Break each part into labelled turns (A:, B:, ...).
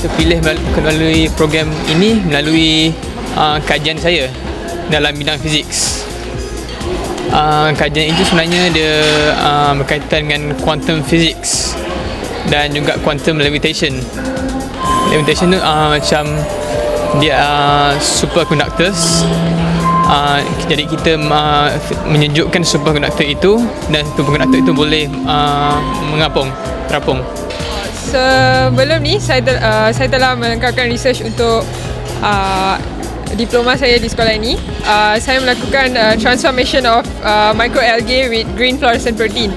A: terpilih melalui program ini melalui kajian saya dalam bidang fizik. Kajian itu sebenarnya dia berkaitan dengan quantum physics dan juga quantum levitation. Levitation tu macam dia superconductors. Jadi kita menyejukkan superconductor itu dan superconductor itu boleh terapung.
B: Sebelum ni saya telah melengkapkan research untuk diploma saya di sekolah ini. Saya melakukan transformation of microalgae with green fluorescent protein.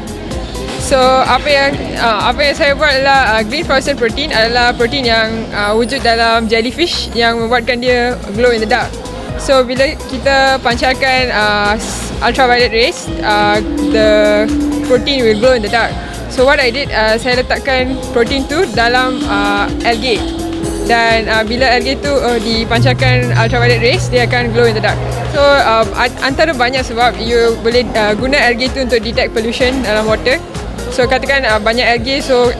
B: So apa yang saya buat adalah green fluorescent protein adalah protein yang wujud dalam jellyfish yang membuatkan dia glow in the dark. So bila kita pancarkan ultraviolet rays, the protein will glow in the dark. So what I did, saya letakkan protein tu dalam algae. Dan bila algae tu dipancarkan ultraviolet rays, dia akan glow in the dark. So antara banyak sebab you boleh guna algae tu untuk detect pollution dalam water. So katakan banyak algae, so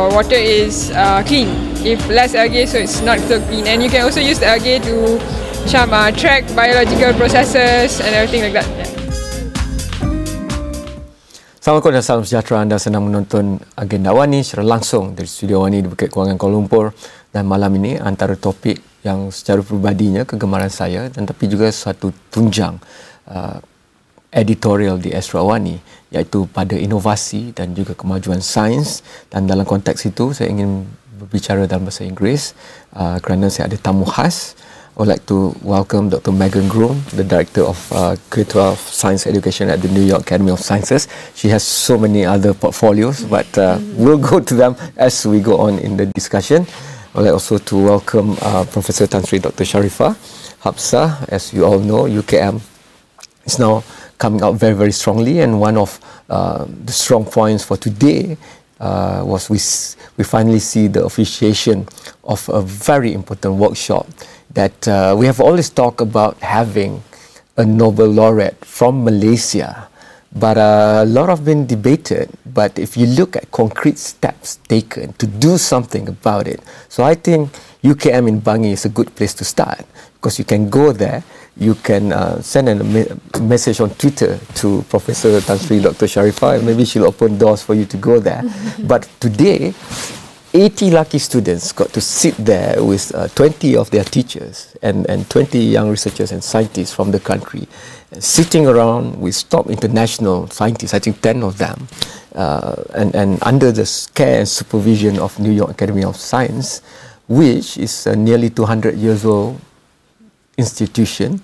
B: water is clean. If less algae, so it's not so clean. And you can also use the algae to track biological processes and everything like that.
C: Assalamualaikum dan salam sejahtera. Anda sedang menonton agenda Awani secara langsung dari studio Awani di Bukit Kewangan Kuala Lumpur. Dan malam ini antara topik yang secara peribadinya kegemaran saya dan tapi juga satu tunjang editorial di Astro Awani, iaitu pada inovasi dan juga kemajuan sains. Dan dalam konteks itu saya ingin berbicara dalam bahasa Inggeris kerana saya ada tamu khas. I would like to welcome Dr. Meghan Groome, the Director of K-12 Science Education at the New York Academy of Sciences. She has so many other portfolios, but we'll go to them as we go on in the discussion. I would like also to welcome Professor Sri Dr. Sharifah. Hapsah, as you all know, UKM is now coming out very, very strongly, and one of the strong points for today was we finally see the officiation of a very important workshop that we have always talked about having a Nobel Laureate from Malaysia, but a lot have been debated. But if you look at concrete steps taken to do something about it, so I think UKM in Bangi is a good place to start, because you can go there, you can send a message on Twitter to Professor Sri Dr. Sharifah, and maybe she'll open doors for you to go there. But today, 80 lucky students got to sit there with 20 of their teachers and 20 young researchers and scientists from the country, sitting around with top international scientists, I think 10 of them, and under the care and supervision of New York Academy of Science, which is a nearly 200 years old institution.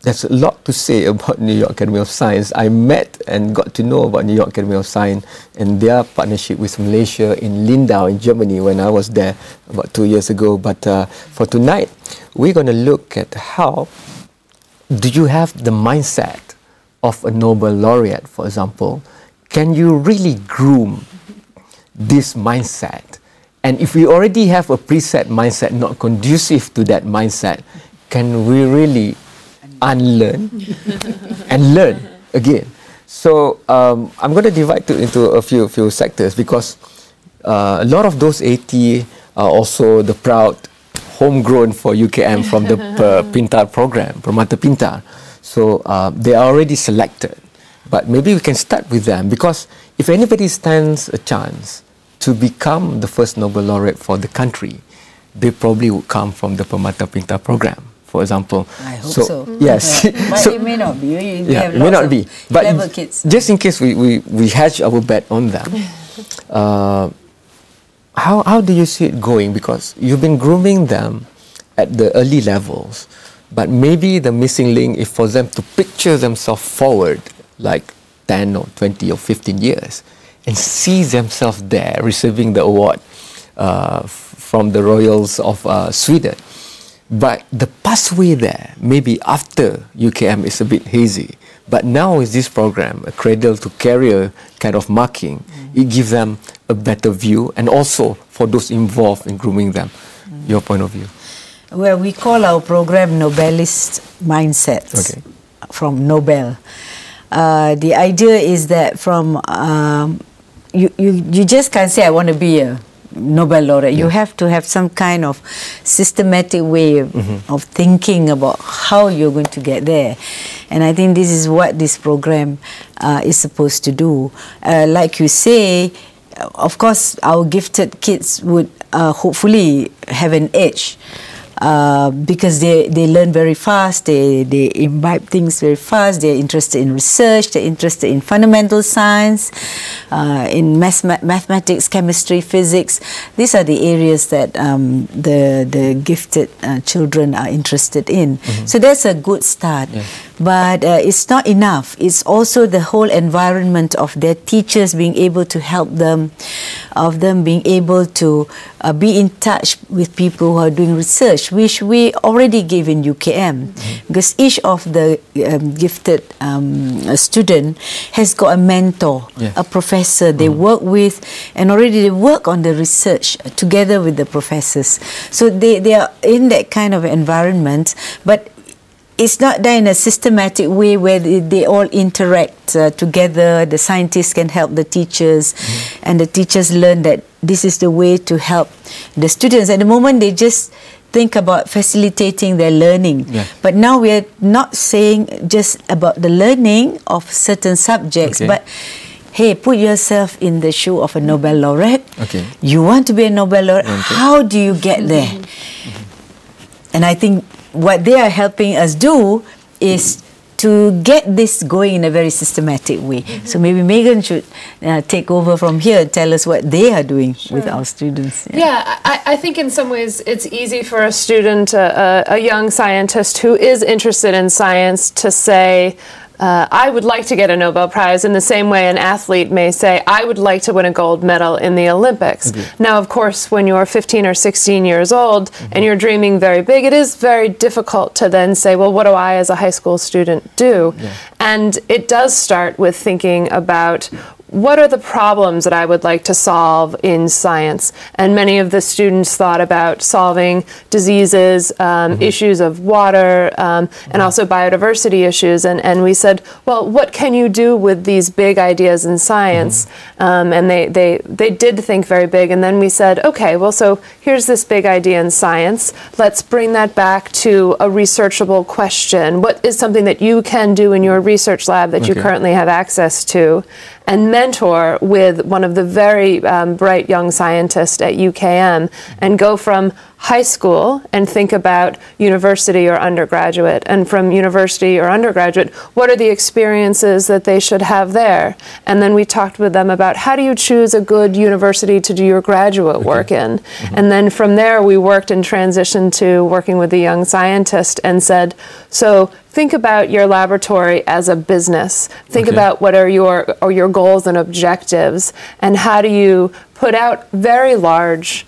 C: There's a lot to say about New York Academy of Science. I met and got to know about New York Academy of Science and their partnership with Malaysia in Lindau in Germany when I was there about 2 years ago. But for tonight, we're going to look at how do you have the mindset of a Nobel laureate, for example. Can you really groom this mindset? And if we already have a preset mindset not conducive to that mindset, can we really unlearn and learn again? So I'm going to divide it into a few sectors, because a lot of those 80 are also the proud homegrown for UKM from the Pintar program, Permata Pintar. So they are already selected, but maybe we can start with them, because if anybody stands a chance to become the first Nobel laureate for the country, they probably would come from the Permata Pintar program, for example.
D: I hope so.
C: Yes.
D: But
C: so,
D: it may not be.
C: It may not be. But
D: clever kids.
C: Just in case we hedge our bet on them, how do you see it going? Because you've been grooming them at the early levels, but maybe the missing link is for them to picture themselves forward like 10 or 20 or 15 years and see themselves there receiving the award from the royals of Sweden. But the pathway there, maybe after UKM, is a bit hazy. But now with this program, a cradle to career kind of marking, it gives them a better view, and also for those involved in grooming them. Your point of view?
D: Well, we call our program Nobelist Mindset from Nobel. The idea is that from you just can't say I want to be a Nobel laureate. You have to have some kind of systematic way of thinking about how you're going to get there. And I think this is what this program is supposed to do. Like you say, of course, our gifted kids would hopefully have an edge. Because they learn very fast, they imbibe things very fast, they're interested in research, they're interested in fundamental science, in mathematics, chemistry, physics. These are the areas that the gifted children are interested in. So that's a good start. Yeah. But it's not enough. It's also the whole environment of their teachers being able to help them, of them being able to be in touch with people who are doing research, which we already give in UKM, because each of the gifted student has got a mentor, a professor they work with, and already they work on the research together with the professors. So they are in that kind of environment, but it's not done in a systematic way where they all interact together. The scientists can help the teachers, and the teachers learn that this is the way to help the students. At the moment, they just think about facilitating their learning. But now we are not saying just about the learning of certain subjects, but hey, put yourself in the shoe of a Nobel laureate. You want to be a Nobel laureate. How do you get there? And I think what they are helping us do is to get this going in a very systematic way. So maybe Meghan should take over from here and tell us what they are doing with our students.
E: I think in some ways it's easy for a student, a young scientist who is interested in science, to say, I would like to get a Nobel Prize, in the same way an athlete may say, I would like to win a gold medal in the Olympics. Now, of course, when you're 15 or 16 years old and you're dreaming very big, it is very difficult to then say, well, what do I as a high school student do? And it does start with thinking about, what are the problems that I would like to solve in science? And many of the students thought about solving diseases, issues of water, and also biodiversity issues. And we said, well, what can you do with these big ideas in science? And they did think very big. And then we said, okay, well, so here's this big idea in science. Let's bring that back to a researchable question. What is something that you can do in your research lab that you currently have access to? And mentor with one of the very bright young scientists at UKM, and go from high school and think about university or undergraduate, and from university or undergraduate, what are the experiences that they should have there? And then we talked with them about, how do you choose a good university to do your graduate work in? And then from there we worked and transitioned to working with the young scientist and said, so think about your laboratory as a business. Think about what are your goals and objectives, and how do you put out very large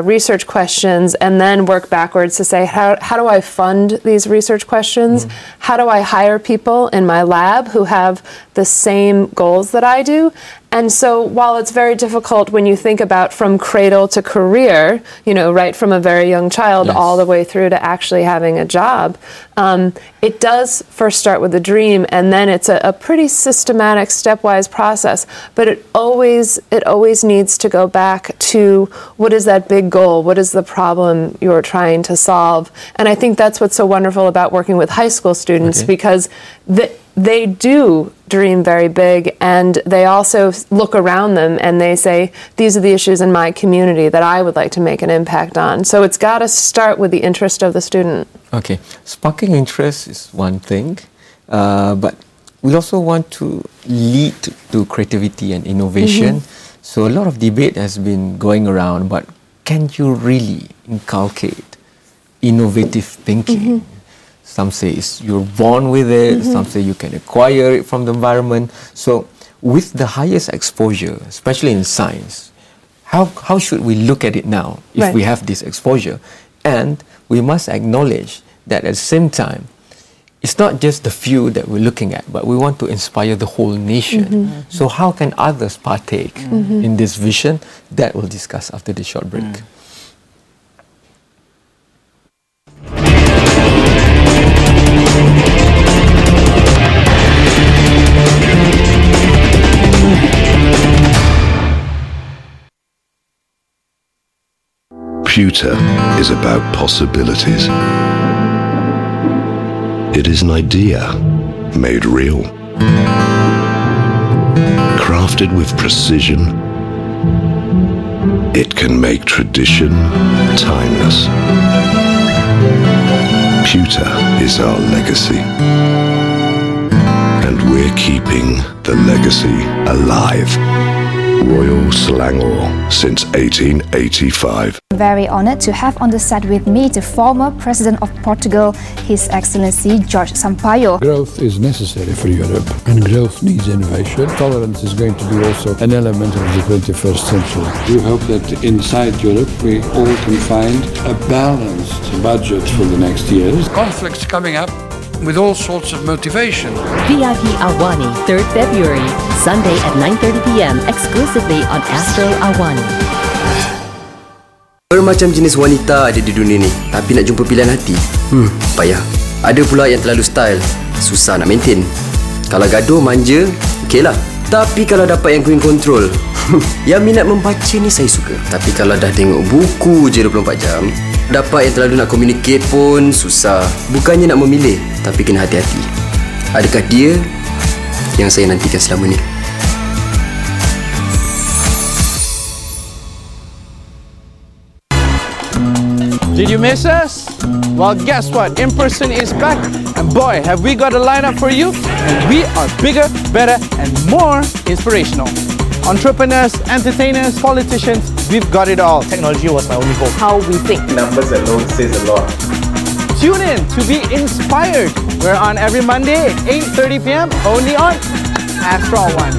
E: research questions, and then work backwards to say, how do I fund these research questions? How do I hire people in my lab who have the same goals that I do? And so while it's very difficult when you think about from cradle to career, you know, right from a very young child all the way through to actually having a job, it does first start with a dream, and then it's a pretty systematic, stepwise process. But it always needs to go back to, what is that big goal? What is the problem you're trying to solve? And I think that's what's so wonderful about working with high school students, because they do dream very big, and they also look around them and they say, these are the issues in my community that I would like to make an impact on. So it's got to start with the interest of the student.
C: Okay, sparking interest is one thing, but we also want to lead to creativity and innovation. So a lot of debate has been going around, but can you really inculcate innovative thinking? Some say you're born with it, some say you can acquire it from the environment. So with the highest exposure, especially in science, how should we look at it now if we have this exposure? And we must acknowledge that at the same time, it's not just the few that we're looking at, but we want to inspire the whole nation. So how can others partake in this vision? That we'll discuss after this short break.
F: computer is about possibilities. It is an idea made real. Crafted with precision, it can make tradition timeless. Pewter is our legacy, and we're keeping the legacy alive. Royal Selangor since 1885.
G: Very honoured to have on the set with me the former President of Portugal, His Excellency Jorge Sampaio.
H: Growth is necessary for Europe, and growth needs innovation. Tolerance is going to be also an element of the 21st century. We hope that inside Europe we all can find a balanced budget for the next years. Conflicts coming up with all sorts of motivation.
I: VIP Awani, 3rd February, Sunday at 9:30 p.m. exclusively on Astro Awani.
J: Bermacam jenis wanita ada di dunia ni, tapi nak jumpa pilihan hati, payah. Ada pula yang terlalu style, susah nak maintain. Kalau gaduh, manja, okeylah. Tapi kalau dapat yang queen control, yang minat membaca ni saya suka. Tapi kalau dah tengok buku je 24 jam, dapat yang terlalu nak communicate pun susah. Bukannya nak memilih, tapi kena hati-hati. Adakah dia yang saya nantikan selama ni?
K: Did you miss us? Well, guess what? In Person is back, and boy, have we got a lineup for you. And we are bigger, better, and more inspirational. Entrepreneurs, entertainers, politicians, we've got it all. Technology was my only hope.
L: How we think.
M: Numbers alone says a lot.
K: Tune in to be inspired. We're on every Monday at 8:30 p.m. only on Astro One.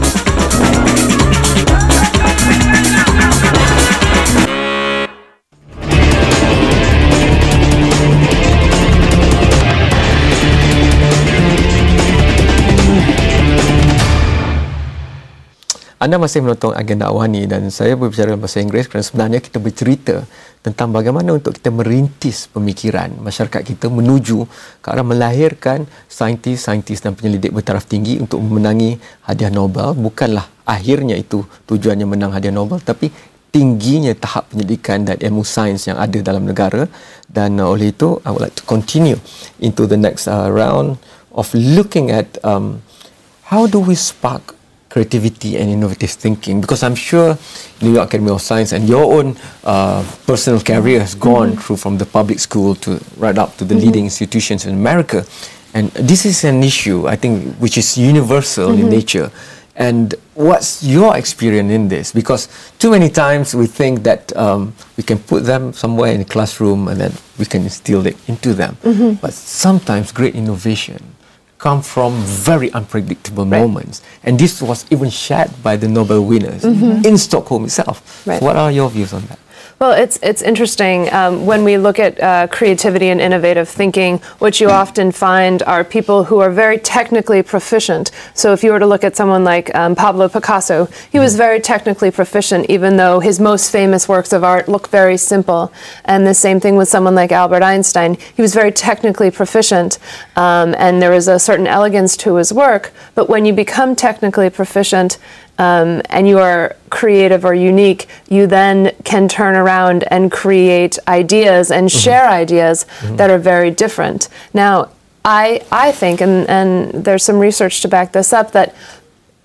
C: Anda masih menonton agenda Awani dan saya berbicara dalam bahasa Inggeris kerana sebenarnya kita bercerita tentang bagaimana untuk kita merintis pemikiran masyarakat kita menuju ke arah melahirkan saintis-saintis dan penyelidik bertaraf tinggi untuk memenangi hadiah Nobel. Bukanlah akhirnya itu tujuannya menang hadiah Nobel, tapi tingginya tahap pendidikan dan ilmu sains yang ada dalam negara. Dan oleh itu, I would like to continue into the next round of looking at how do we spark creativity and innovative thinking, because I'm sure New York Academy of Science and your own personal career has gone through from the public school to right up to the leading institutions in America, and this is an issue I think which is universal in nature. And what's your experience in this? Because too many times we think that we can put them somewhere in a classroom and then we can instill it into them, but sometimes great innovation come from very unpredictable moments. And this was even shared by the Nobel winners in Stockholm itself. So what are your views on that?
E: Well, it's interesting when we look at creativity and innovative thinking. What you often find are people who are very technically proficient. So if you were to look at someone like Pablo Picasso, he was very technically proficient, even though his most famous works of art look very simple. And the same thing with someone like Albert Einstein. He was very technically proficient, and there was a certain elegance to his work. But when you become technically proficient, and you are creative or unique, you then can turn around and create ideas and share ideas that are very different. Now, I think, and there's some research to back this up, that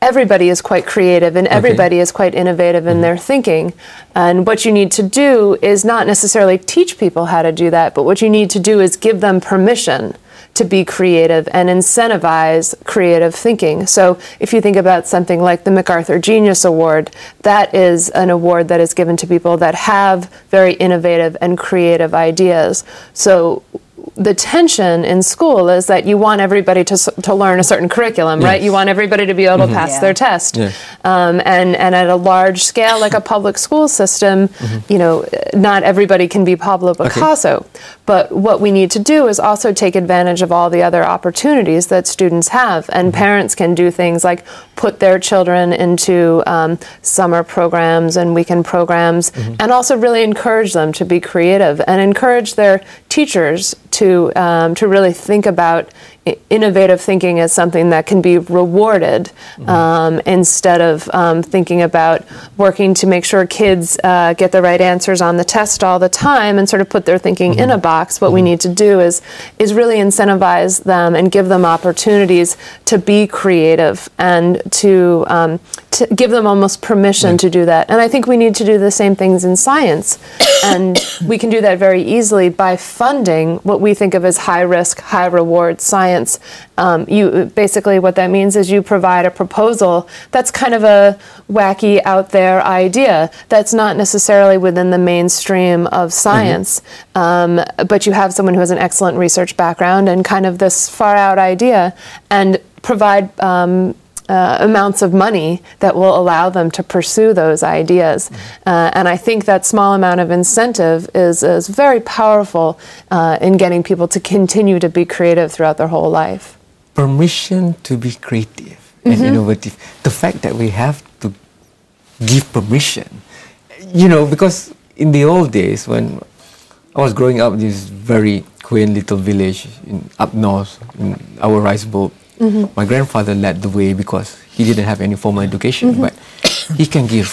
E: everybody is quite creative and everybody is quite innovative in their thinking. And what you need to do is not necessarily teach people how to do that, but what you need to do is give them permission to be creative and incentivize creative thinking. So if you think about something like the MacArthur Genius Award, that is an award that is given to people that have very innovative and creative ideas. So the tension in school is that you want everybody to learn a certain curriculum, right? You want everybody to be able to pass their test. And at a large scale, like a public school system, you know, not everybody can be Pablo Picasso. But what we need to do is also take advantage of all the other opportunities that students have. And parents can do things like put their children into summer programs and weekend programs, and also really encourage them to be creative and encourage their teachers to really think about innovative thinking as something that can be rewarded, instead of thinking about working to make sure kids get the right answers on the test all the time and sort of put their thinking in a box. What we need to do is really incentivize them and give them opportunities to be creative and to give them almost permission to do that. And I think we need to do the same things in science. And we can do that very easily by funding what we think of as high risk, high reward science. Basically what that means is you provide a proposal that's kind of a wacky out there idea that's not necessarily within the mainstream of science, but you have someone who has an excellent research background and kind of this far out idea, and provide amounts of money that will allow them to pursue those ideas. And I think that small amount of incentive is very powerful in getting people to continue to be creative throughout their whole life.
C: Permission to be creative and innovative. The fact that we have to give permission, you know, because in the old days when I was growing up in this very quaint little village up north in our rice bowl, my grandfather led the way because he didn't have any formal education, but he can give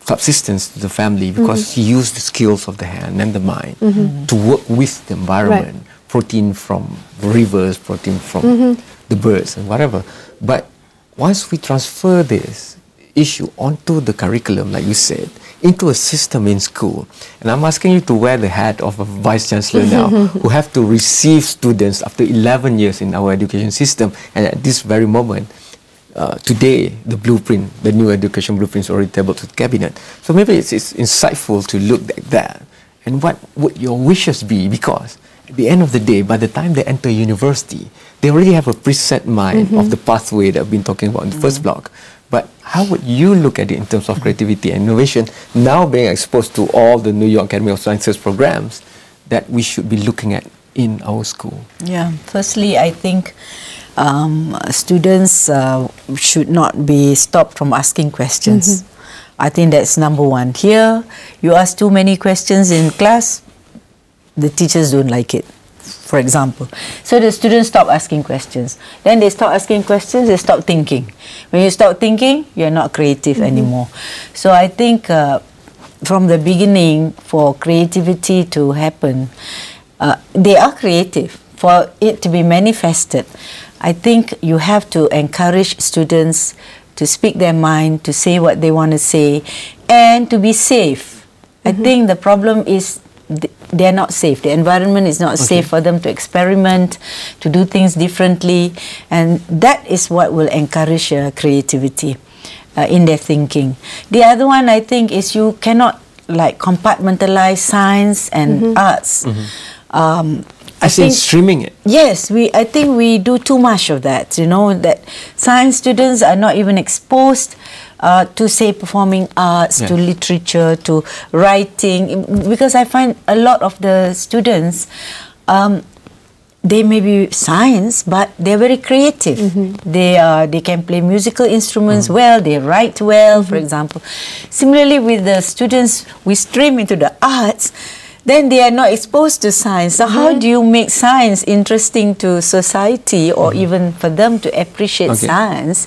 C: subsistence to the family because he used the skills of the hand and the mind to work with the environment, protein from rivers, protein from the birds and whatever. But once we transfer this issue onto the curriculum, like you said, into a system in school, and I'm asking you to wear the hat of a vice chancellor now, who have to receive students after 11 years in our education system, and at this very moment, today, the blueprint, the new education blueprint is already tabled to the cabinet. So maybe it's insightful to look at that, and what would your wishes be? Because at the end of the day, by the time they enter university, they already have a preset mind of the pathway that I've been talking about in the first block. But how would you look at it in terms of creativity and innovation, now being exposed to all the New York Academy of Sciences programs that we should be looking at in our school?
D: Yeah, firstly, I think students should not be stopped from asking questions. I think that's number one. Here, you ask too many questions in class, the teachers don't like it, for example. So the students stop asking questions. Then they stop asking questions, they stop thinking. When you stop thinking, you're not creative anymore. So I think from the beginning, for creativity to happen, they are creative. For it to be manifested, I think you have to encourage students to speak their mind, to say what they want to say, and to be safe. I think the problem is they're not safe. The environment is not safe for them to experiment, to do things differently, and that is what will encourage creativity in their thinking. The other one, I think, is you cannot like compartmentalize science and arts.
C: I think streaming it.
D: Yes, I think we do too much of that. You know, that science students are not even exposed to, say, performing arts, to literature, to writing, because I find a lot of the students, they may be science, but they're very creative. They can play musical instruments well, they write well, for example. Similarly, with the students we stream into the arts, then they are not exposed to science. So how do you make science interesting to society, or even for them to appreciate science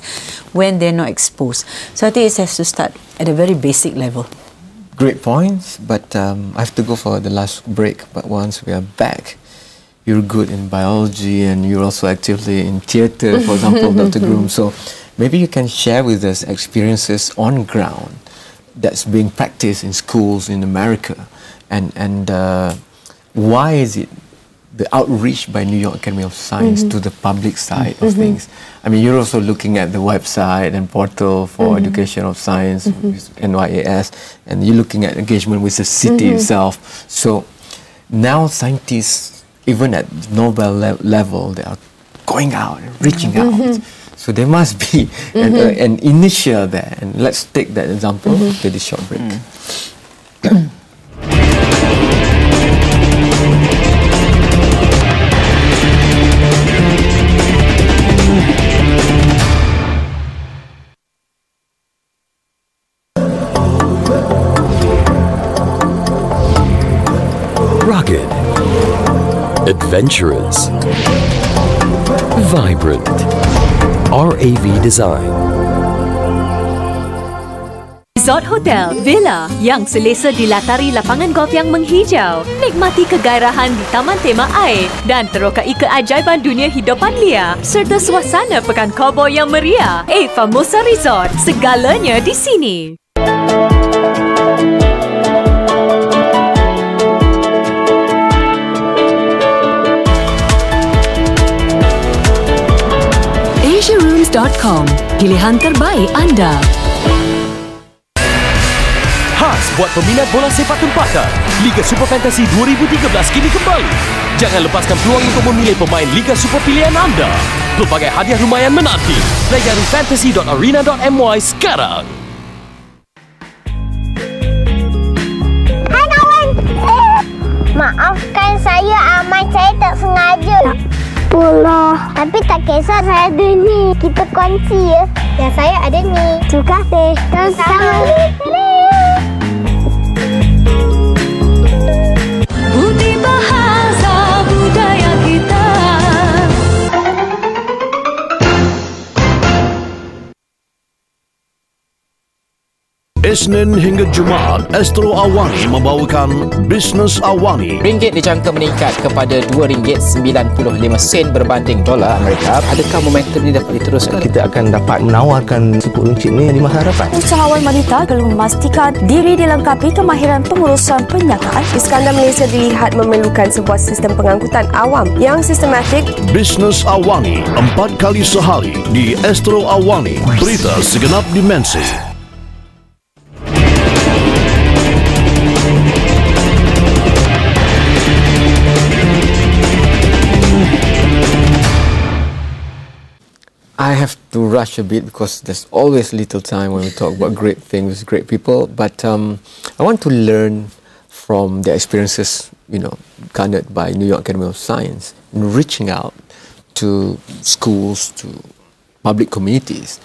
D: when they're not exposed? So I think it has to start at a very basic level.
C: Great points, but I have to go for the last break. But once we are back, you're good in biology and you're also actively in theatre, for example, Dr. Groome. So maybe you can share with us experiences on ground that's being practiced in schools in America. And why is it the outreach by New York Academy of Science to the public side of things? I mean, you're also looking at the website and portal for education of science, NYAS, and you're looking at engagement with the city itself. So now scientists, even at Nobel level, they are going out and reaching out. So there must be an initial there. And let's take that example after this short break.
F: Rugged,
L: Adventurous. Vibrant. RAV Design.
I: Resort Hotel, Villa yang selesa dilatari lapangan golf yang menghijau. Nikmati kegairahan di taman tema air dan terokai keajaiban dunia hidupan liar serta suasana pekan cowboy yang meriah. Famosa Resort, segalanya di sini. AsiaRooms.com, pilihan terbaik anda.
L: Khas buat peminat bola sepak tempatan, Liga Super Fantasy 2013 kini kembali. Jangan lepaskan peluang untuk memilih pemain Liga Super pilihan anda. Pelbagai hadiah lumayan menanti. Layari fantasy.arena.my sekarang.
N: Hai kawan. Maafkan saya Ahmad, saya tak sengaja. Apalah. Tapi tak kisah, saya ada ni. Kita kongsi ya. Dan saya ada ni. Terima kasih. Sama-sama.
I: Budi bahasa budaya kita.
F: Isnin hingga Jumaat, Astro Awani membawakan Bisnes Awani.
O: Ringgit dijangka meningkat kepada RM2.95 berbanding dolar Amerika. Adakah momentum ini dapat diteruskan?
P: Kita akan dapat menawarkan RM10 ni di masa hadapan.
Q: Usahawan wanita perlu memastikan diri dilengkapi kemahiran pengurusan penyataan.
R: Iskandar Malaysia dilihat memerlukan sebuah sistem pengangkutan awam yang sistematik.
F: Bisnes Awani 4 kali sehari di Astro Awani. Berita segenap dimensi.
C: I have to rush a bit because there's always little time when we talk about great things, great people. But I want to learn from the experiences, garnered by New York Academy of Science in reaching out to schools, to public communities,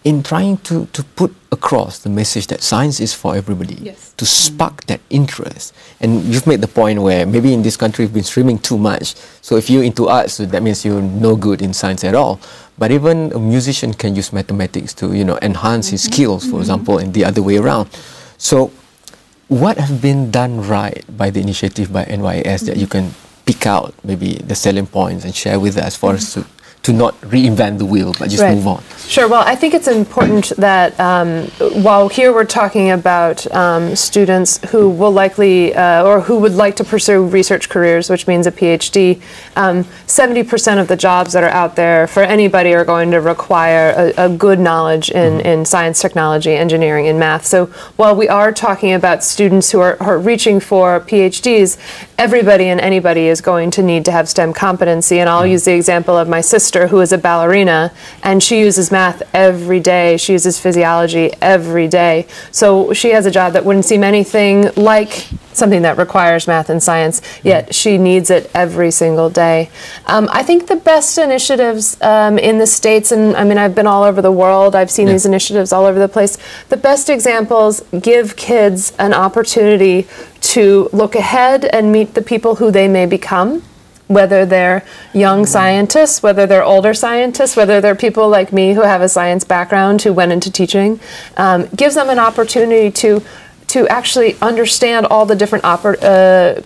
C: in trying to put across the message that science is for everybody, to spark that interest. And you've made the point where maybe in this country we've been streaming too much. So if you're into arts, that means you're no good in science at all. But even a musician can use mathematics to, enhance his skills, for example, and the other way around. So what have been done right by the initiative by NYAS that you can pick out maybe the selling points and share with us for us to not reinvent the wheel, but just move on?
E: Sure. Well, I think it's important that while here we're talking about students who will likely or who would like to pursue research careers, which means a PhD, 70% of the jobs that are out there for anybody are going to require a good knowledge in science, technology, engineering, and math. So while we are talking about students who are reaching for PhDs, everybody and anybody is going to need to have STEM competency. And I'll use the example of my sister, who is a ballerina, and she uses math every day. She uses physiology every day. So she has a job that wouldn't seem anything like something that requires math and science, yet she needs it every single day. I think the best initiatives in the States, and I mean, I've been all over the world, I've seen these initiatives all over the place. The best examples give kids an opportunity to look ahead and meet the people who they may become, whether they're young scientists, whether they're older scientists, whether they're people like me who have a science background who went into teaching, gives them an opportunity to actually understand all the different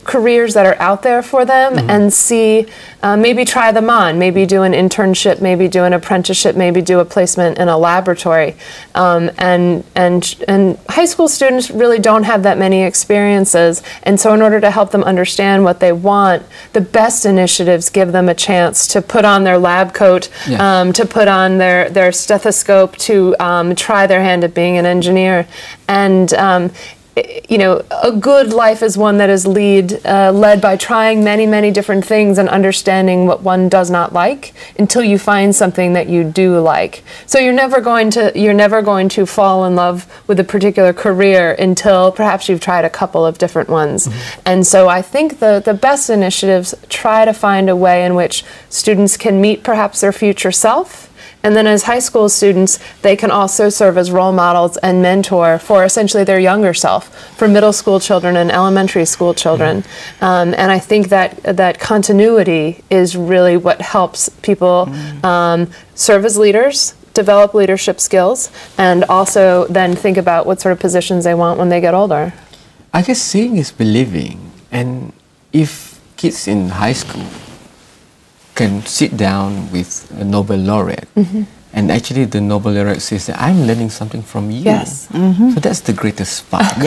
E: careers that are out there for them and see, maybe try them on, maybe do an internship, maybe do an apprenticeship, maybe do a placement in a laboratory. And high school students really don't have that many experiences, and so in order to help them understand what they want, the best initiatives give them a chance to put on their lab coat, to put on their stethoscope, to try their hand at being an engineer. And a good life is one that is led by trying many, many different things and understanding what one does not like until you find something that you do like. So you're never going to fall in love with a particular career until perhaps you've tried a couple of different ones. And so I think the best initiatives try to find a way in which students can meet perhaps their future self And then as high school students, they can also serve as role models and mentor for essentially their younger self, for middle school children and elementary school children. And I think that continuity is really what helps people serve as leaders, develop leadership skills, and also then think about what sort of positions they want when they get older.
C: I guess seeing is believing, and if kids in high school can sit down with a Nobel laureate, and actually the Nobel laureate says that I'm learning something from you.
E: Yes.
C: So that's the greatest spark.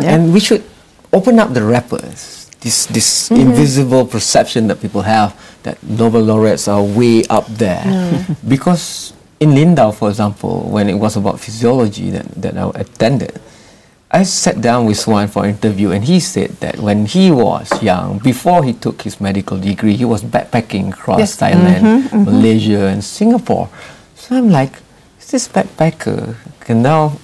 C: And we should open up the wrappers. This invisible perception that people have that Nobel laureates are way up there. Because in Lindau, for example, when it was about physiology that I attended, I sat down with one for an interview, and he said that when he was young, before he took his medical degree, he was backpacking across Thailand, Malaysia, and Singapore. So I'm like, is this backpacker can now,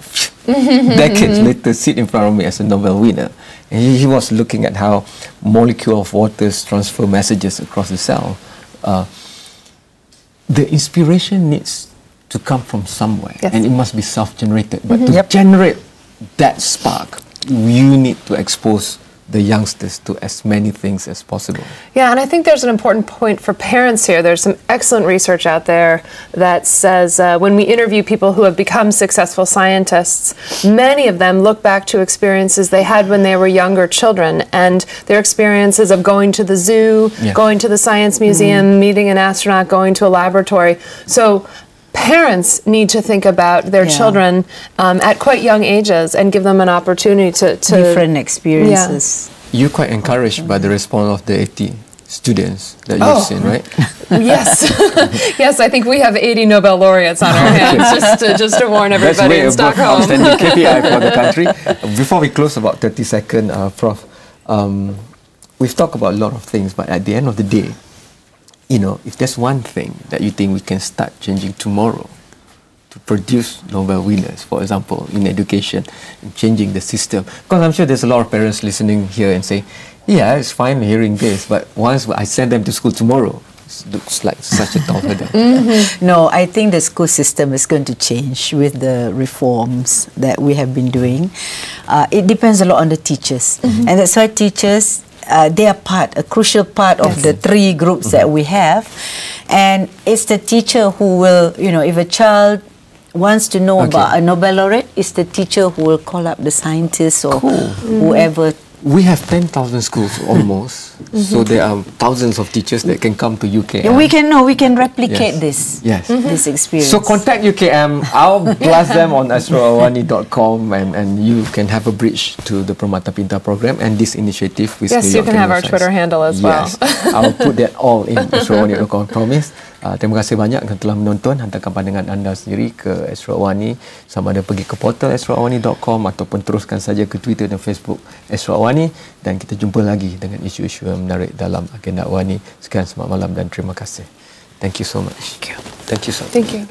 C: decades later, sit in front of me as a Nobel winner? And he was looking at how molecule of waters transfer messages across the cell. The inspiration needs to come from somewhere, and it must be self-generated. But to generate that spark, you need to expose the youngsters to as many things as possible.
E: Yeah, and I think there's an important point for parents here. There's some excellent research out there that says when we interview people who have become successful scientists, many of them look back to experiences they had when they were younger children, and their experiences of going to the zoo, going to the science museum, meeting an astronaut, going to a laboratory. So parents need to think about their children at quite young ages and give them an opportunity to
D: different experiences.
C: You're quite encouraged by the response of the 80 students that you've seen, right?
E: Yes. Yes, I think we have 80 Nobel laureates on our hands, just to warn everybody in Stockholm.
C: That's way above outstanding KPI for the country. Before we close, about 30 seconds, Prof, we've talked about a lot of things, but at the end of the day, you know, if there's one thing that you think we can start changing tomorrow to produce Nobel winners, for example, in education, and changing the system, because I'm sure there's a lot of parents listening here and say, yeah, it's fine hearing this, but once I send them to school tomorrow, it looks like such a tall hurdle.
D: No, I think the school system is going to change with the reforms that we have been doing. It depends a lot on the teachers, and that's why teachers, they are a crucial part of the three groups that we have, and it's the teacher who will, you know, if a child wants to know about a Nobel laureate, it's the teacher who will call up the scientists or whoever.
C: We have 10,000 schools almost, so there are thousands of teachers that can come to UKM.
D: We can replicate this experience.
C: So contact UKM. I'll blast them on astroawani.com, and you can have a bridge to the Permata Pintar program and this initiative. With
E: yes, you can have our Twitter handle as well.
C: Yes, I'll put that all in astroawani.com. Promise. Terima kasih banyak kerana telah menonton. Hantarkan pandangan anda sendiri ke Astro Awani, sama ada pergi ke portal astroawani.com ataupun teruskan saja ke Twitter dan Facebook Astro Awani, dan kita jumpa lagi dengan isu-isu yang menarik dalam agenda Awani. Sekian, selamat malam dan terima kasih. Thank you so much.
E: Thank you.
C: Thank you so much.
E: Thank you.